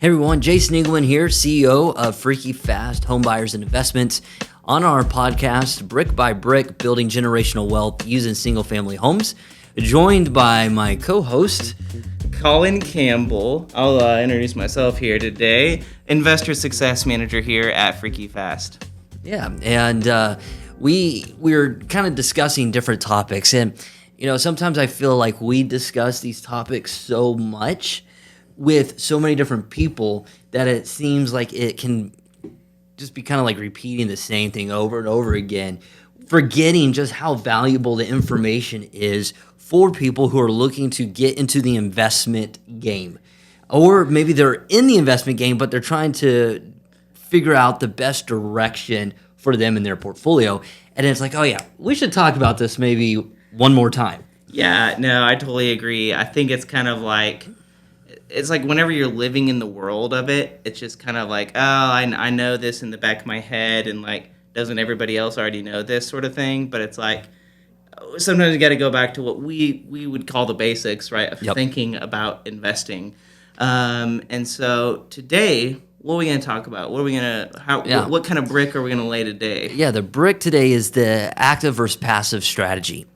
Hey everyone, Jason Engelman here, CEO of Freaky Fast Home Buyers and Investments. On our podcast, Brick by Brick, Building Generational Wealth Using Single Family Homes, joined by my co-host, Collin Campbell. I'll introduce myself here today. Investor Success Manager here at Freaky Fast. Yeah, and we're kind of discussing different topics. And, sometimes I feel like we discuss these topics so much with so many different people that it seems like it can just be kind of like repeating the same thing over and over again, forgetting just how valuable the information is for people who are looking to get into the investment game. Or maybe they're in the investment game, but they're trying to figure out the best direction for them in their portfolio. And it's like, oh yeah, we should talk about this maybe one more time. Yeah, no, I totally agree. I think it's kind of like, it's like whenever you're living in the world of it, it's just kind of like, oh, I know this in the back of my head, and like, doesn't everybody else already know this sort of thing? But it's like, sometimes you got to go back to what we would call the basics, right, of thinking about investing. And so today, what are we going to talk about? What kind of brick are we going to lay today? Yeah, the brick today is the active versus passive strategy.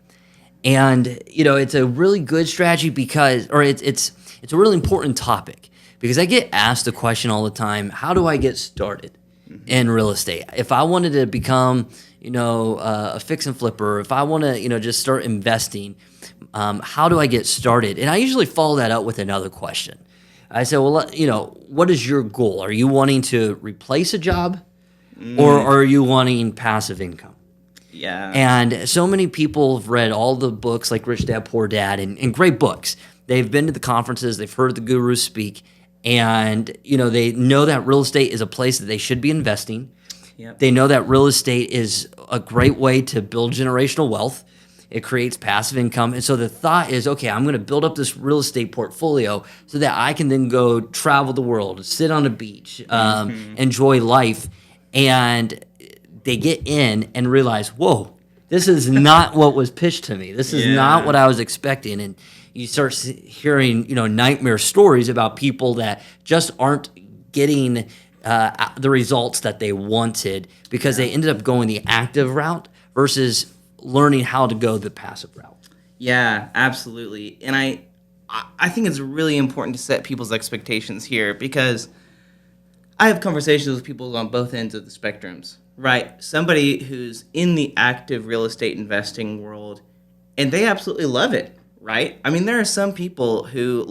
And, it's a really good strategy because, or it's a really important topic because I get asked the question all the time, how do I get started in real estate? If I wanted to become, a fix and flipper, if I want to, just start investing, how do I get started? And I usually follow that up with another question. I say, well, what is your goal? Are you wanting to replace a job or are you wanting passive income? Yeah. And so many people have read all the books like Rich Dad, Poor Dad and great books. They've been to the conferences, they've heard the gurus speak, and they know that real estate is a place that they should be investing. Yep. They know that real estate is a great way to build generational wealth. It creates passive income. And so the thought is, okay, I'm going to build up this real estate portfolio so that I can then go travel the world, sit on a beach, enjoy life. And they get in and realize, whoa, this is not what was pitched to me. This is not what I was expecting. And you start hearing, nightmare stories about people that just aren't getting the results that they wanted because they ended up going the active route versus learning how to go the passive route. Yeah, absolutely. And I think it's really important to set people's expectations here because I have conversations with people on both ends of the spectrums, right? Somebody who's in the active real estate investing world and they absolutely love it. Right? I mean, there are some people who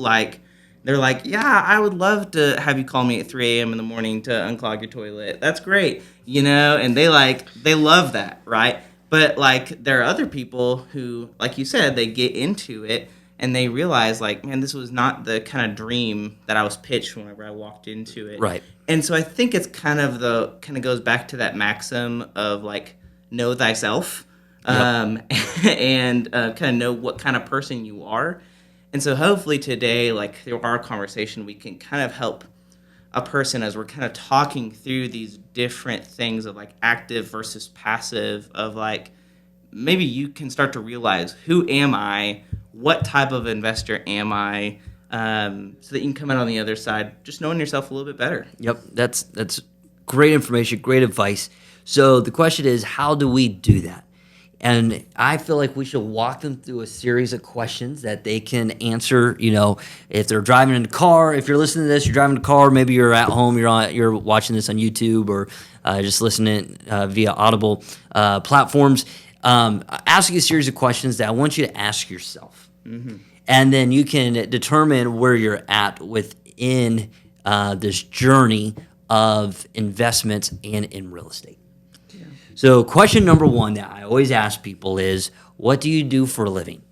they're like, yeah, I would love to have you call me at 3 a.m. in the morning to unclog your toilet. That's great. And they love that. Right. But there are other people who, like you said, they get into it and they realize man, this was not the kind of dream that I was pitched whenever I walked into it. Right. And so I think it's kind of goes back to that maxim of know thyself. And kind of know what kind of person you are. And so hopefully today, through our conversation, we can kind of help a person as we're kind of talking through these different things of active versus passive of maybe you can start to realize, who am I? What type of investor am I? So that you can come out on the other side just knowing yourself a little bit better. Yep, that's great information, great advice. So the question is, how do we do that? And I feel like we should walk them through a series of questions that they can answer. If they're driving in a car, if you're listening to this, you're driving a car, maybe you're at home, you're watching this on YouTube or just listening via Audible platforms. Ask you a series of questions that I want you to ask yourself. Mm-hmm. And then you can determine where you're at within this journey of investments and in real estate. So question number one that I always ask people is, what do you do for a living?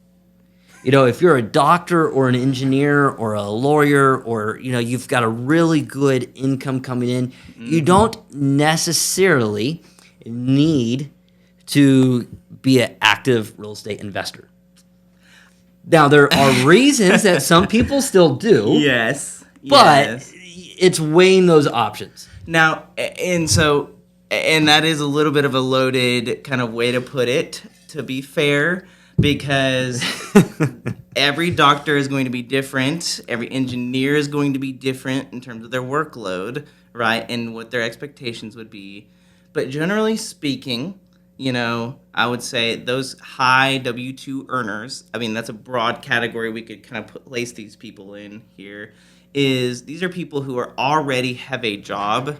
If you're a doctor or an engineer or a lawyer or, you've got a really good income coming in, you don't necessarily need to be an active real estate investor. Now, there are reasons that some people still do. Yes. But it's weighing those options. Now, and that is a little bit of a loaded kind of way to put it, to be fair, because every doctor is going to be different. Every engineer is going to be different in terms of their workload, right? And what their expectations would be. But generally speaking, I would say those high W-2 earners, I mean, that's a broad category we could kind of place these people in here, these are people who are already have a job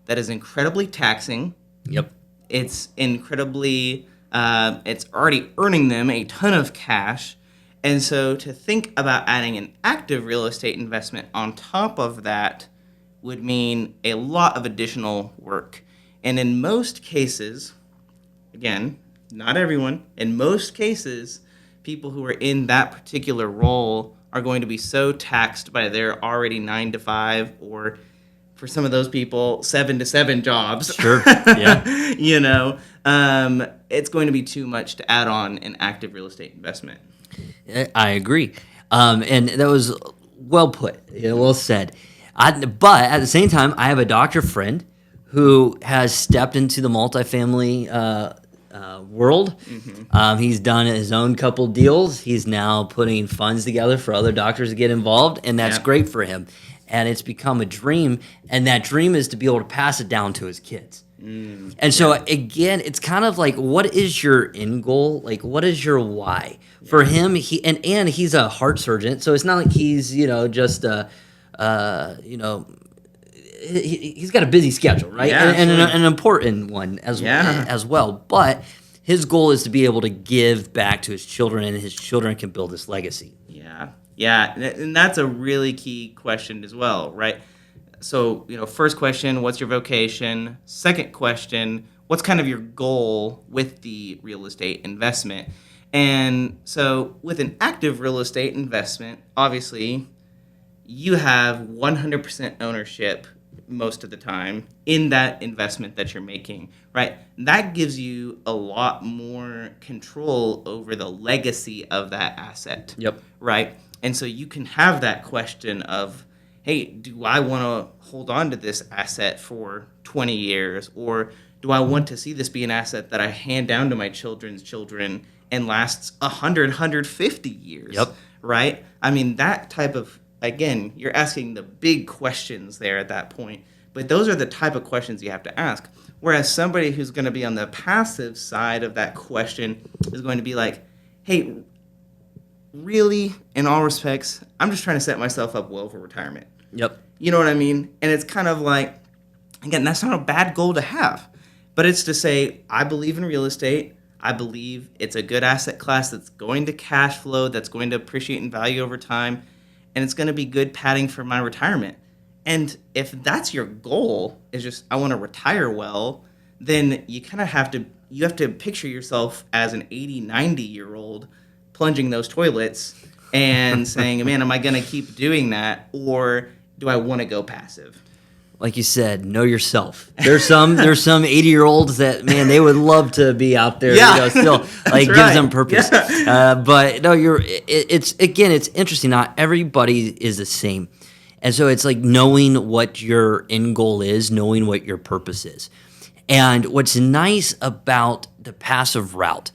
that is incredibly taxing. Yep. It's incredibly, it's already earning them a ton of cash. And so to think about adding an active real estate investment on top of that would mean a lot of additional work. And in most cases, again, not everyone, in most cases, people who are in that particular role are going to be so taxed by their already 9 to 5, or for some of those people, 7 to 7 jobs. Sure. Yeah. It's going to be too much to add on an active real estate investment. I agree. And that was well put, well said. But at the same time, I have a doctor friend who has stepped into the multifamily world. Mm-hmm. He's done his own couple deals. He's now putting funds together for other doctors to get involved, and that's great for him. And it's become a dream, and that dream is to be able to pass it down to his kids. And so, again, it's kind of like, what is your end goal? Like, what is your why? For him, and he's a heart surgeon, so it's not like he's, just he's got a busy schedule, right? Yeah, and an important one as well. But his goal is to be able to give back to his children, and his children can build this legacy. Yeah, and that's a really key question as well, right? So, first question, what's your vocation? Second question, what's kind of your goal with the real estate investment? And so with an active real estate investment, obviously, you have 100% ownership most of the time in that investment that you're making, right? That gives you a lot more control over the legacy of that asset. Yep. Right? And so you can have that question of, hey, do I want to hold on to this asset for 20 years? Or do I want to see this be an asset that I hand down to my children's children and lasts 100, 150 years? Yep. Right? I mean, that type of, again, you're asking the big questions there at that point. But those are the type of questions you have to ask. Whereas somebody who's going to be on the passive side of that question is going to be like, hey, really, in all respects, I'm just trying to set myself up well for retirement. Yep. You know what I mean? And it's kind of like, again, that's not a bad goal to have. But it's to say, I believe in real estate. I believe it's a good asset class that's going to cash flow, that's going to appreciate in value over time, and it's going to be good padding for my retirement. And if that's your goal, is just I want to retire well, then you kind of have to picture yourself as an 80, 90-year-old plunging those toilets and saying, man, am I going to keep doing that, or do I want to go passive? Like you said, know yourself. There's some 80-year-olds that, man, they would love to be out there. Still like gives them purpose. Yeah. But no, it's interesting. Not everybody is the same, and so it's like knowing what your end goal is, knowing what your purpose is, and what's nice about the passive route.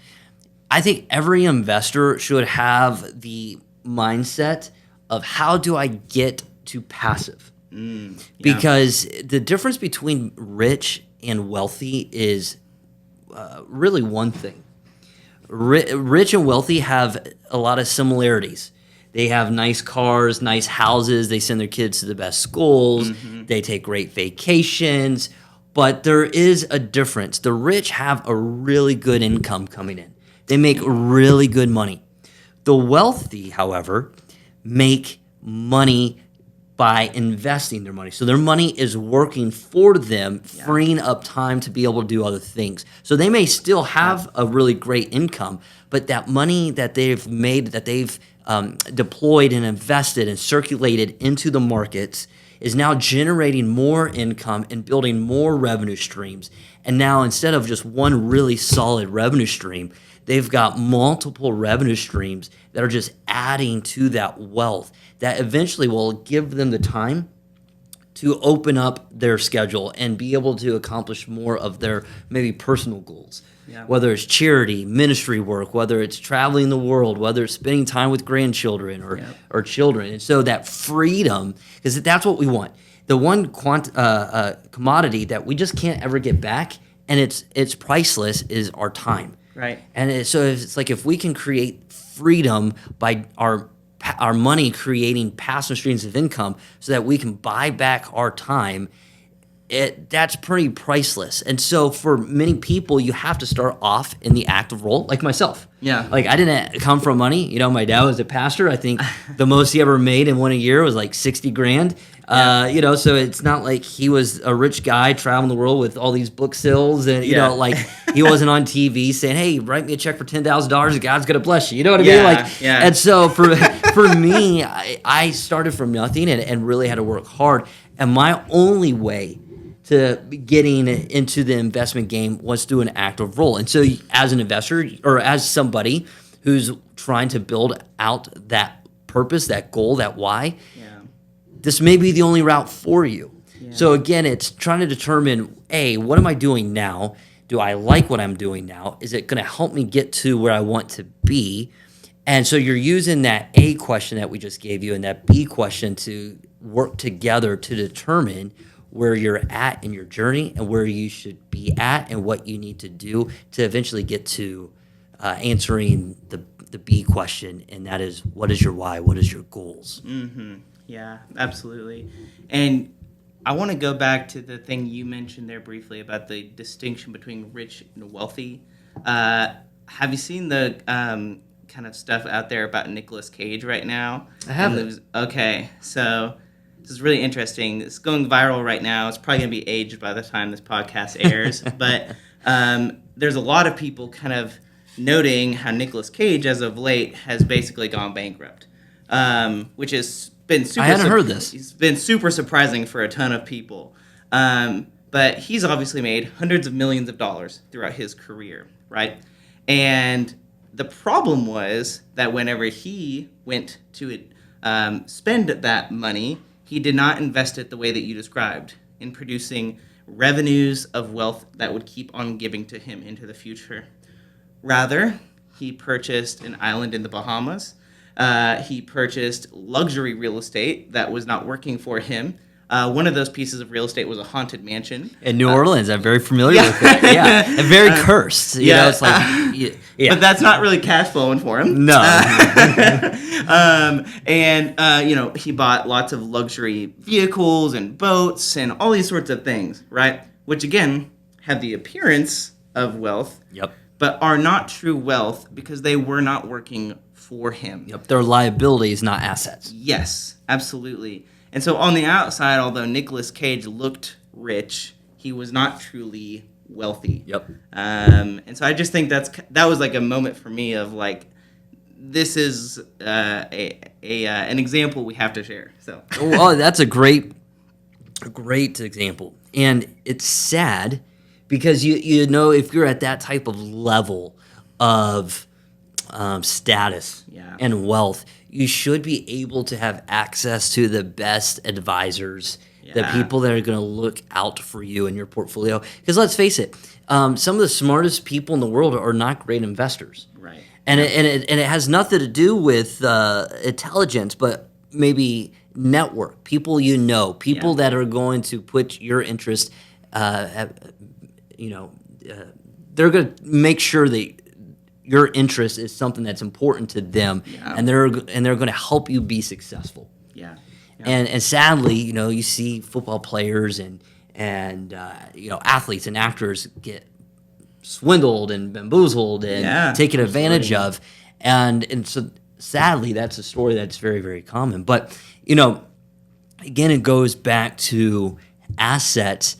I think every investor should have the mindset of, how do I get to passive? Because the difference between rich and wealthy is really one thing. Rich and wealthy have a lot of similarities. They have nice cars, nice houses. They send their kids to the best schools. Mm-hmm. They take great vacations. But there is a difference. The rich have a really good income coming in. They make really good money. The wealthy, however, make money by investing their money. So their money is working for them, freeing up time to be able to do other things. So they may still have a really great income, but that money that they've made, that they've deployed and invested and circulated into the markets, is now generating more income and building more revenue streams. And now, instead of just one really solid revenue stream, they've got multiple revenue streams that are just adding to that wealth that eventually will give them the time to open up their schedule and be able to accomplish more of their maybe personal goals. Yeah. Whether it's charity, ministry work, whether it's traveling the world, whether it's spending time with grandchildren or children. And so that freedom, because that's what we want. The one commodity that we just can't ever get back, and it's priceless, is our time. Right. And so it's like if we can create freedom by our money creating passive streams of income so that we can buy back our time, that's pretty priceless. And so for many people, you have to start off in the active role, like myself. Yeah. Like I didn't come from money. You know, my dad was a pastor. I think the most he ever made in one year was like 60 grand. Yeah. You know, so it's not like he was a rich guy traveling the world with all these book sales and, you know, like he wasn't on TV saying, hey, write me a check for $10,000 and God's going to bless you. You know what I mean? Like, and so for me, I started from nothing and really had to work hard. And my only way to getting into the investment game was through an active role. And so as an investor or as somebody who's trying to build out that purpose, that goal, that why, this may be the only route for you. Yeah. So again, it's trying to determine, A, what am I doing now? Do I like what I'm doing now? Is it going to help me get to where I want to be? And so you're using that A question that we just gave you and that B question to work together to determine where you're at in your journey and where you should be at and what you need to do to eventually get to answering the B question, and that is, what is your why? What is your goals? Mm-hmm. Yeah, absolutely. And I want to go back to the thing you mentioned there briefly about the distinction between rich and wealthy. Have you seen the kind of stuff out there about Nicolas Cage right now? I haven't. Okay, so this is really interesting. It's going viral right now. It's probably going to be aged by the time this podcast airs. But there's a lot of people kind of noting how Nicolas Cage, as of late, has basically gone bankrupt, which has been super. I hadn't heard this. It's been super surprising for a ton of people. But he's obviously made hundreds of millions of dollars throughout his career, right? And the problem was that whenever he went to spend that money, he did not invest it the way that you described in producing revenues of wealth that would keep on giving to him into the future. Rather, he purchased an island in the Bahamas. He purchased luxury real estate that was not working for him. One of those pieces of real estate was a haunted mansion. In New Orleans, I'm very familiar with it. Yeah, and very cursed. You know, it's like, but that's not really cash flowing for him. No. You know, he bought lots of luxury vehicles and boats and all these sorts of things, right? Which, again, have the appearance of wealth, but are not true wealth because they were not working for him. They're liabilities, not assets. Yes, absolutely. And so on the outside, although Nicolas Cage looked rich, he was not truly wealthy. And so I just think that was like a moment for me of like, this is an example we have to share. So that's a great example, and it's sad because you know, if you're at that type of level of status and wealth, you should be able to have access to the best advisors, the people that are going to look out for you in your portfolio. Because let's face it, some of the smartest people in the world are not great investors. Right. And it has nothing to do with intelligence, but maybe network, people you know, people that are going to put your interest, they're going to make sure that your interest is something that's important to them, and they're going to help you be successful. And sadly, you know, you see football players and you know, athletes and actors get swindled and bamboozled and taken advantage of, and so sadly, that's a story that's very, very common. But you know, again, it goes back to assets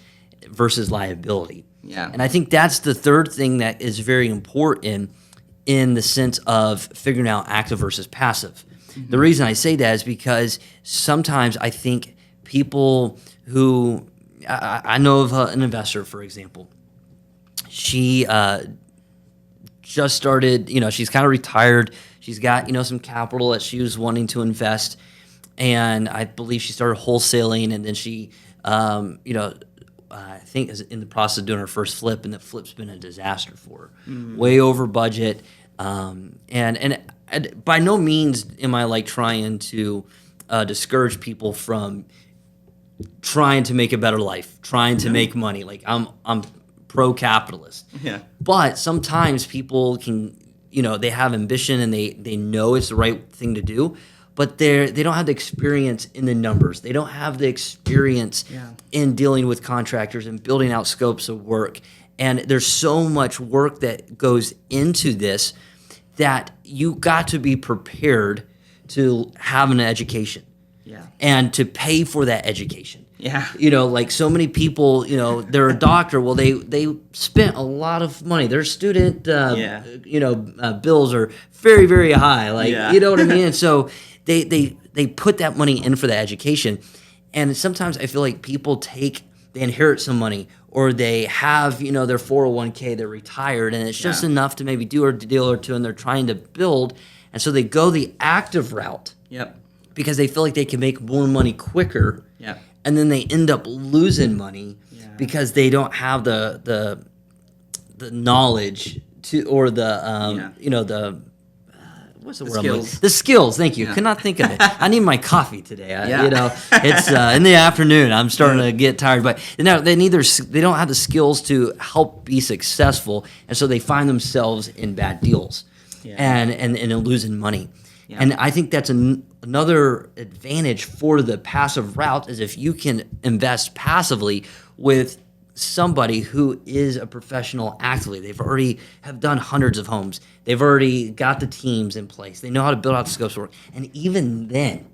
versus liability. And I think that's the third thing that is very important in the sense of figuring out active versus passive. The reason I say that is because sometimes I think people who, I know of an investor, for example, she just started, you know, she's kind of retired. She's got, you know, some capital that she was wanting to invest. and I believe she started wholesaling, and then she, I think is in the process of doing her first flip, and the flip's been a disaster for her, way over budget. And by no means am I like trying to discourage people from trying to make a better life, trying to make money. Like I'm pro-capitalist. Yeah. But sometimes people can, they have ambition and they know it's the right thing to do, but they don't have the experience in the numbers. They don't have the experience in dealing with contractors and building out scopes of work. And there's so much work that goes into this that you got to be prepared to have an education. Yeah. And to pay for that education. Yeah. Like so many people, they're a doctor. Well, they spent a lot of money. Their student, bills are very, very high. Like, you know what I mean? And so they put that money in for the education. And sometimes I feel like people they inherit some money, or they have, their 401k, they're retired, and it's just enough to maybe do a deal or two, and they're trying to build. And so they go the active route. Yep. Because they feel like they can make more money quicker, and then they end up losing money because they don't have the knowledge to, or the what's the word? Skills. The skills. Thank you. Could not think of it. I need my coffee today. It's in the afternoon. I'm starting to get tired, but they don't have the skills to help be successful, and so they find themselves in bad deals, and losing money. Yeah. And I think that's another advantage for the passive route, is if you can invest passively with somebody who is a professional actively. They've already have done hundreds of homes. They've already got the teams in place. They know how to build out the scopes of work. And even then,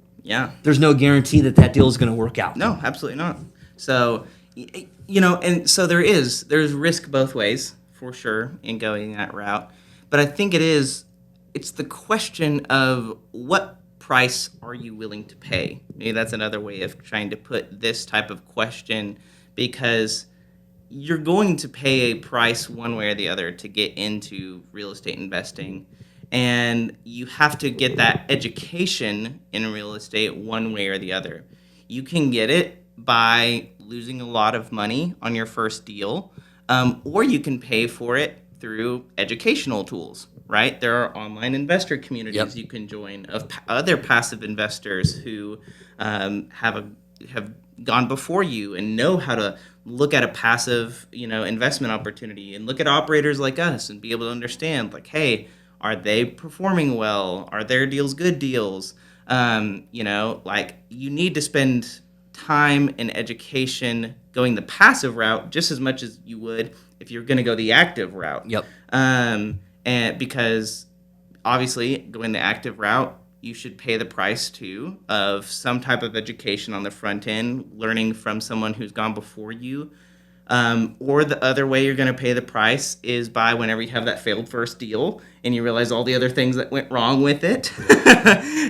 there's no guarantee that deal is going to work out. No, absolutely not. So, and so there's risk both ways for sure in going that route. But I think it's the question of what price are you willing to pay? Maybe that's another way of trying to put this type of question, because you're going to pay a price one way or the other to get into real estate investing, and you have to get that education in real estate one way or the other. You can get it by losing a lot of money on your first deal, or you can pay for it through educational tools, right? There are online investor communities you can join of other passive investors who have gone before you and know how to look at a passive, investment opportunity, and look at operators like us and be able to understand, like, hey, are they performing well? Are their deals good deals? Like, you need to spend time and education going the passive route just as much as you would if you're going to go the active route. And because obviously going the active route, you should pay the price too of some type of education on the front end, learning from someone who's gone before you. Or the other way you're going to pay the price is by whenever you have that failed first deal and you realize all the other things that went wrong with it,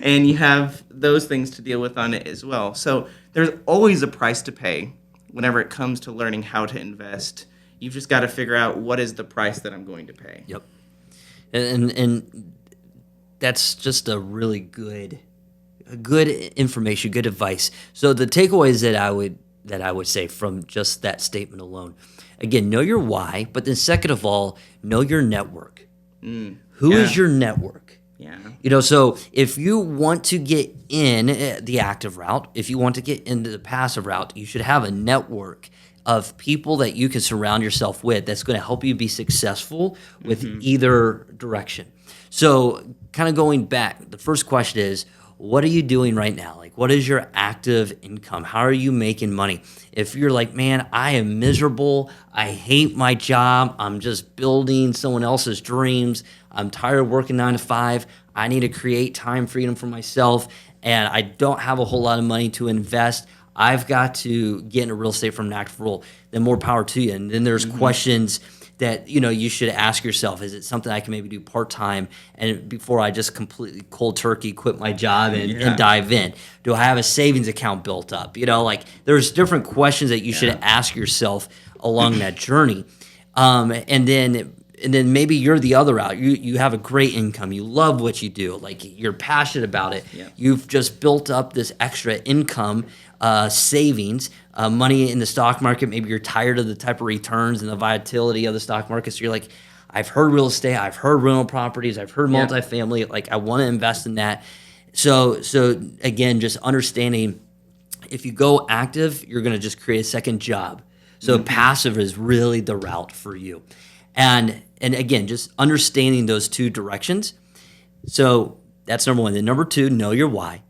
and you have those things to deal with on it as well. So there's always a price to pay whenever it comes to learning how to invest. You've just got to figure out, what is the price that I'm going to pay. Yep. And that's just a really good information, good advice. So the takeaways that I would say from just that statement alone, again, know your why, but then second of all, know your network. Who is your network? So if you want to get in the active route, if you want to get into the passive route, you should have a network of people that you can surround yourself with that's going to help you be successful with either direction. So kind of going back, the first question is, what are you doing right now? Like, what is your active income? How are you making money? If you're like, man, I am miserable, I hate my job, I'm just building someone else's dreams, I'm tired of working 9 to 5, I need to create time freedom for myself, and I don't have a whole lot of money to invest, I've got to get into real estate from an active role, then more power to you. And then there's questions that you should ask yourself. Is it something I can maybe do part-time and before I just completely cold turkey quit my job and dive in? Do I have a savings account built up? There's different questions that you should ask yourself along that journey. And then and then maybe you're the other route. You have a great income. You love what you do. Like you're passionate about it. Yeah. You've just built up this extra income, savings, money in the stock market. Maybe you're tired of the type of returns and the volatility of the stock market. So you're like, I've heard real estate. I've heard rental properties. I've heard multifamily. Like I want to invest in that. So again, just understanding if you go active, you're going to just create a second job. So passive is really the route for you. And again, just understanding those two directions. So that's number one. Then number two, know your why.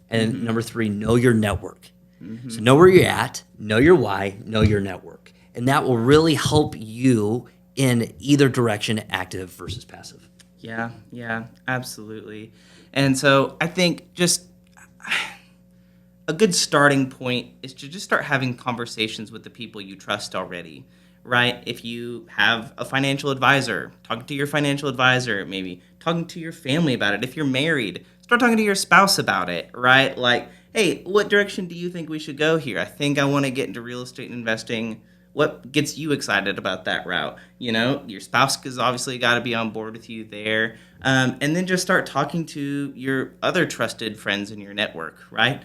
And number three, know your network. So know where you're at, know your why, know your network. And that will really help you in either direction, active versus passive. Yeah, absolutely. And so I think just a good starting point is to just start having conversations with the people you trust already, right? If you have a financial advisor, talking to your financial advisor, maybe talking to your family about it. If you're married, start talking to your spouse about it, right? Like, hey, what direction do you think we should go here? I think I want to get into real estate and investing. What gets you excited about that route? You know, your spouse has obviously got to be on board with you there. And then just start talking to your other trusted friends in your network, right?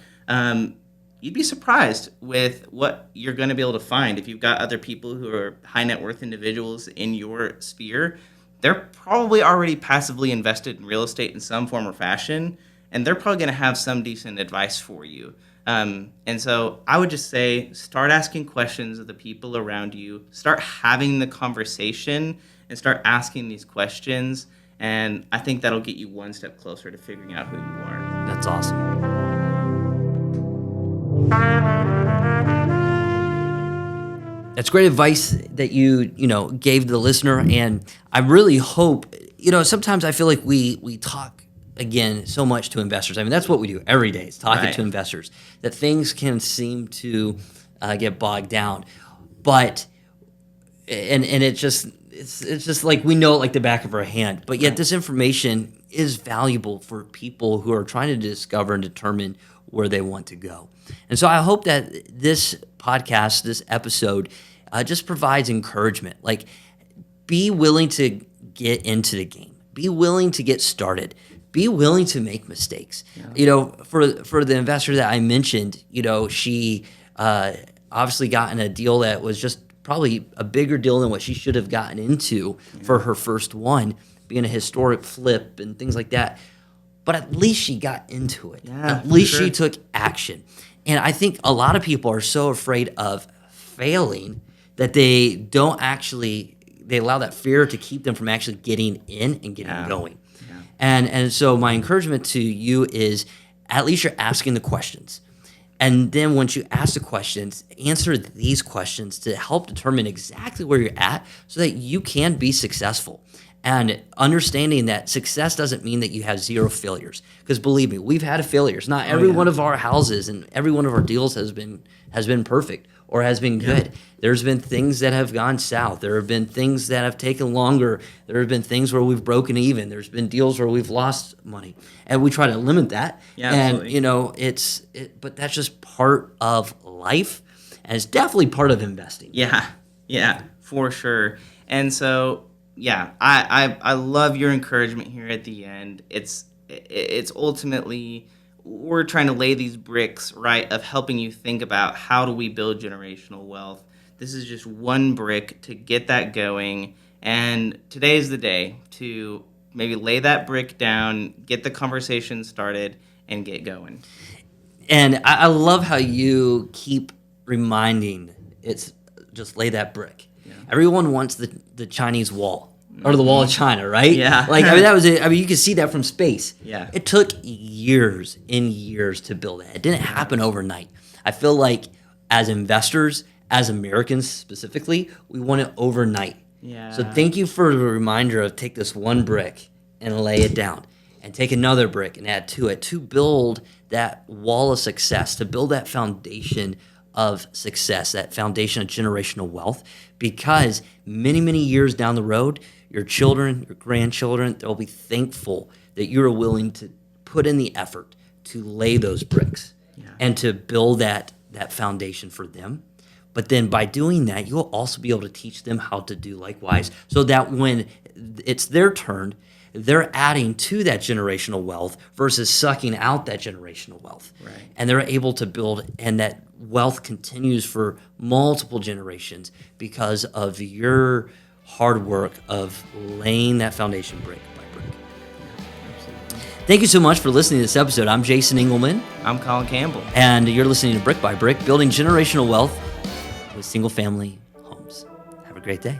You'd be surprised with what you're going to be able to find. If you've got other people who are high net worth individuals in your sphere, they're probably already passively invested in real estate in some form or fashion, and they're probably going to have some decent advice for you. And so I would just say start asking questions of the people around you, start having the conversation, and start asking these questions. And I think that'll get you one step closer to figuring out who you are. That's awesome. That's great advice that you gave the listener, and I really hope, sometimes I feel like we talk again so much to investors. I mean, that's what we do every day, is talking to investors, that things can seem to get bogged down. But and it's just like we know it like the back of our hand. But yet this information is valuable for people who are trying to discover and determine where they want to go. And so I hope that this podcast, this episode, just provides encouragement. Like, be willing to get into the game. Be willing to get started. Be willing to make mistakes. Yeah. For the investor that I mentioned, she obviously got in a deal that was just probably a bigger deal than what she should have gotten into for her first one, being a historic flip and things like that. But at least she got into it. Yeah, at least she took action. And I think a lot of people are so afraid of failing that they allow that fear to keep them from actually getting in and getting going. Yeah. And so my encouragement to you is, at least you're asking the questions. And then once you ask the questions, answer these questions to help determine exactly where you're at so that you can be successful. And understanding that success doesn't mean that you have zero failures. Because believe me, we've had failures. Not every one of our houses and every one of our deals has been perfect or has been good. Yeah. There's been things that have gone south. There have been things that have taken longer. There have been things where we've broken even. There's been deals where we've lost money. And we try to limit that. Yeah, and absolutely. But that's just part of life, and it's definitely part of investing. Yeah, for sure. And so I love your encouragement here at the end. It's ultimately, we're trying to lay these bricks, right, of helping you think about how do we build generational wealth. This is just one brick to get that going, and today is the day to maybe lay that brick down, get the conversation started, and get going. And I love how you keep reminding it's just lay that brick. Yeah. Everyone wants the Chinese wall. Or the wall of China, right? Yeah. That was it. I mean, you can see that from space. Yeah. It took years and years to build it. It didn't happen overnight. I feel like as investors, as Americans specifically, we want it overnight. Yeah. So thank you for the reminder of take this one brick and lay it down, and take another brick and add to it to build that wall of success, to build that foundation of success, that foundation of generational wealth, because many, many years down the road, your children, your grandchildren, they'll be thankful that you're willing to put in the effort to lay those bricks and to build that foundation for them. But then by doing that, you'll also be able to teach them how to do likewise, so that when it's their turn, they're adding to that generational wealth versus sucking out that generational wealth. Right. And they're able to build, and that wealth continues for multiple generations because of your hard work of laying that foundation brick by brick. Absolutely. Thank you so much for listening to this episode. I'm Jason Engelman, I'm Collin Campbell. and you're listening to Brick by Brick, building generational wealth with single family homes. Have a great day.